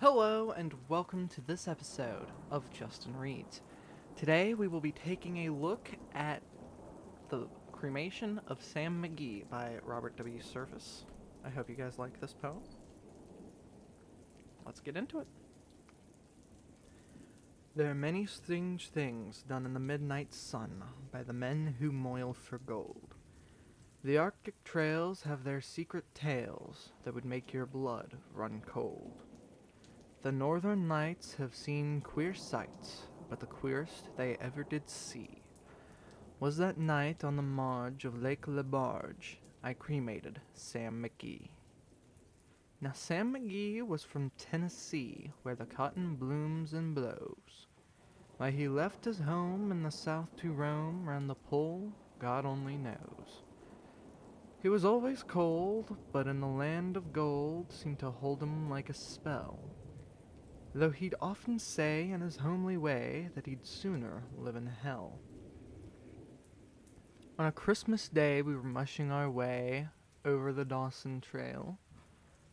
Hello and welcome to this episode of Justin Reads. Today we will be taking a look at the Cremation of Sam McGee by Robert W. Service. I hope you guys like this poem. Let's get into it. There are many strange things done in the midnight sun by the men who moil for gold. The Arctic trails have their secret tales that would make your blood run cold. The northern nights have seen queer sights, but the queerest they ever did see was that night on the marge of Lake Lebarge I cremated Sam McGee. Now Sam McGee was from Tennessee, where the cotton blooms and blows. Why he left his home in the south to roam round the pole, God only knows. He was always cold, but in the land of gold seemed to hold him like a spell. Though he'd often say in his homely way that he'd sooner live in hell. On a Christmas day we were mushing our way over the Dawson Trail.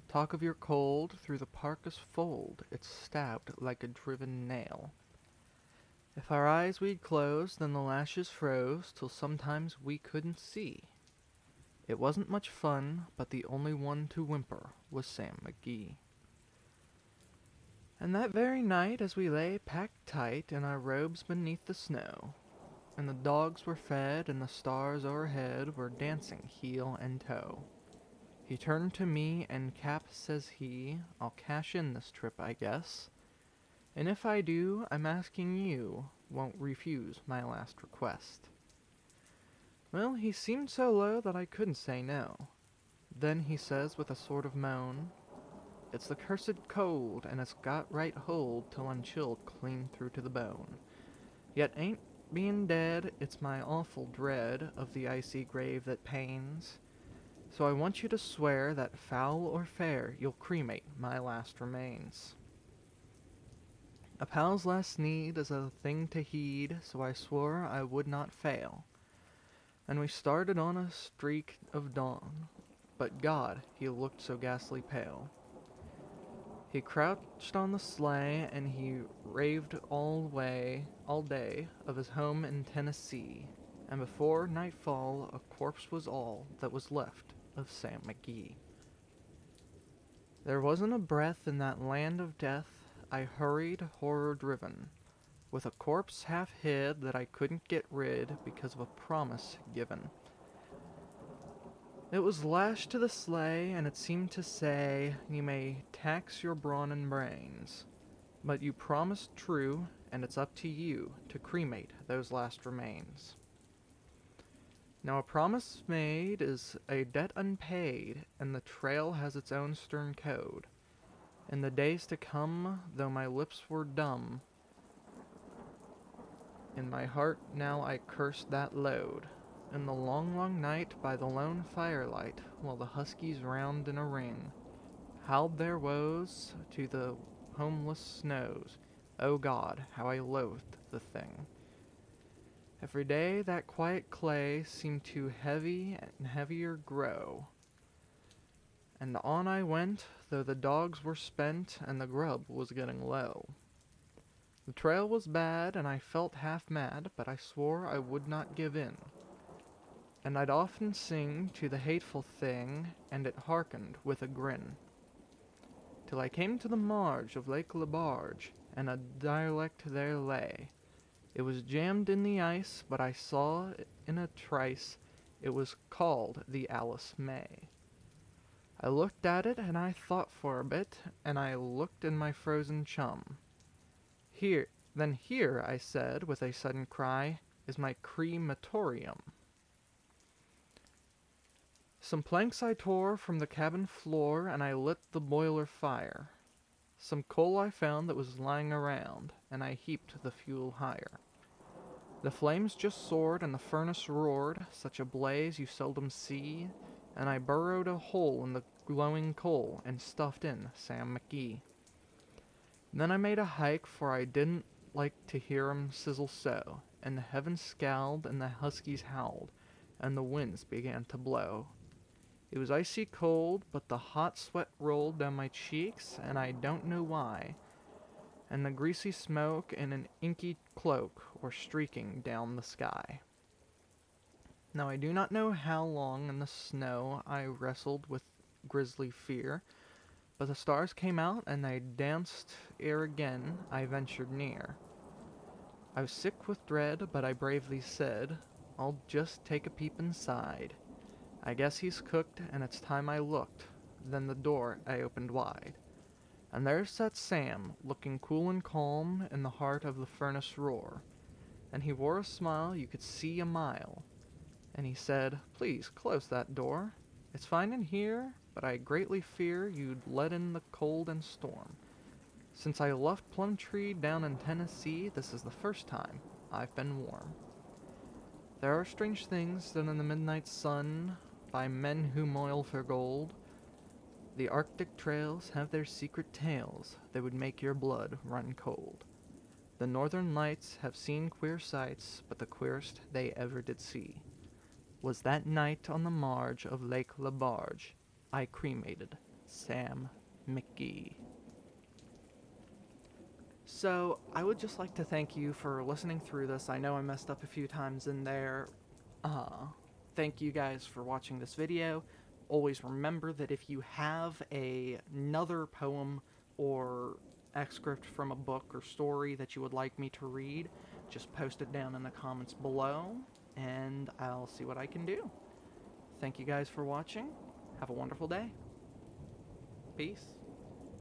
Talk of your cold, through the parka's fold it stabbed like a driven nail. If our eyes we'd close, then the lashes froze till sometimes we couldn't see. It wasn't much fun, but the only one to whimper was Sam McGee. And that very night, as we lay packed tight in our robes beneath the snow, and the dogs were fed and the stars o'erhead were dancing heel and toe, he turned to me and Cap, says he, I'll cash in this trip, I guess. And if I do, I'm asking you won't refuse my last request. Well, he seemed so low that I couldn't say no. Then he says with a sort of moan, it's the cursed cold, and it's got right hold till I'm chilled clean through to the bone. Yet ain't bein' dead, it's my awful dread of the icy grave that pains. So I want you to swear that foul or fair, you'll cremate my last remains. A pal's last need is a thing to heed, so I swore I would not fail. And we started on a streak of dawn, but God, he looked so ghastly pale. He crouched on the sleigh, and he raved all day, of his home in Tennessee, and before nightfall a corpse was all that was left of Sam McGee. There wasn't a breath in that land of death. I hurried, horror-driven, with a corpse half hid that I couldn't get rid because of a promise given. It was lashed to the sleigh, and it seemed to say, you may tax your brawn and brains, but you promised true, and it's up to you to cremate those last remains. Now a promise made is a debt unpaid, and the trail has its own stern code. In the days to come, though my lips were dumb, in my heart now I cursed that load. In the long, long night, by the lone firelight, while the huskies round in a ring howled their woes to the homeless snows, O God, how I loathed the thing. Every day that quiet clay seemed to heavy and heavier grow, and on I went, though the dogs were spent and the grub was getting low. The trail was bad, and I felt half mad, but I swore I would not give in. And I'd often sing to the hateful thing, and it hearkened with a grin. Till I came to the marge of Lake Lebarge, and a derelict there lay. It was jammed in the ice, but I saw in a trice it was called the Alice May. I looked at it, and I thought for a bit, and I looked in my frozen chum. Here, I said, with a sudden cry, is my crematorium. Some planks I tore from the cabin floor, and I lit the boiler fire. Some coal I found that was lying around, and I heaped the fuel higher. The flames just soared, and the furnace roared, such a blaze you seldom see, and I burrowed a hole in the glowing coal, and stuffed in Sam McGee. Then I made a hike, for I didn't like to hear 'em sizzle so, and the heavens scowled, and the huskies howled, and the winds began to blow. It was icy cold, but the hot sweat rolled down my cheeks, and I don't know why. And the greasy smoke and an inky cloak were streaking down the sky. Now I do not know how long in the snow I wrestled with grisly fear, but the stars came out and they danced ere again I ventured near. I was sick with dread, but I bravely said, I'll just take a peep inside. I guess he's cooked, and it's time I looked. Then the door I opened wide. And there sat Sam, looking cool and calm in the heart of the furnace roar. And he wore a smile you could see a mile. And he said, Please close that door. It's fine in here, but I greatly fear you'd let in the cold and storm. Since I left Plumtree down in Tennessee, this is the first time I've been warm. There are strange things done in the midnight sun by men who moil for gold. The Arctic trails have their secret tales that would make your blood run cold. The northern lights have seen queer sights, but the queerest they ever did see was that night on the marge of Lake Lebarge I cremated Sam McGee. So, I would just like to thank you for listening through this. I know I messed up a few times in there. Thank you guys for watching this video. Always remember that if you have another poem or excerpt from a book or story that you would like me to read, just post it down in the comments below, and I'll see what I can do. Thank you guys for watching. Have a wonderful day. Peace.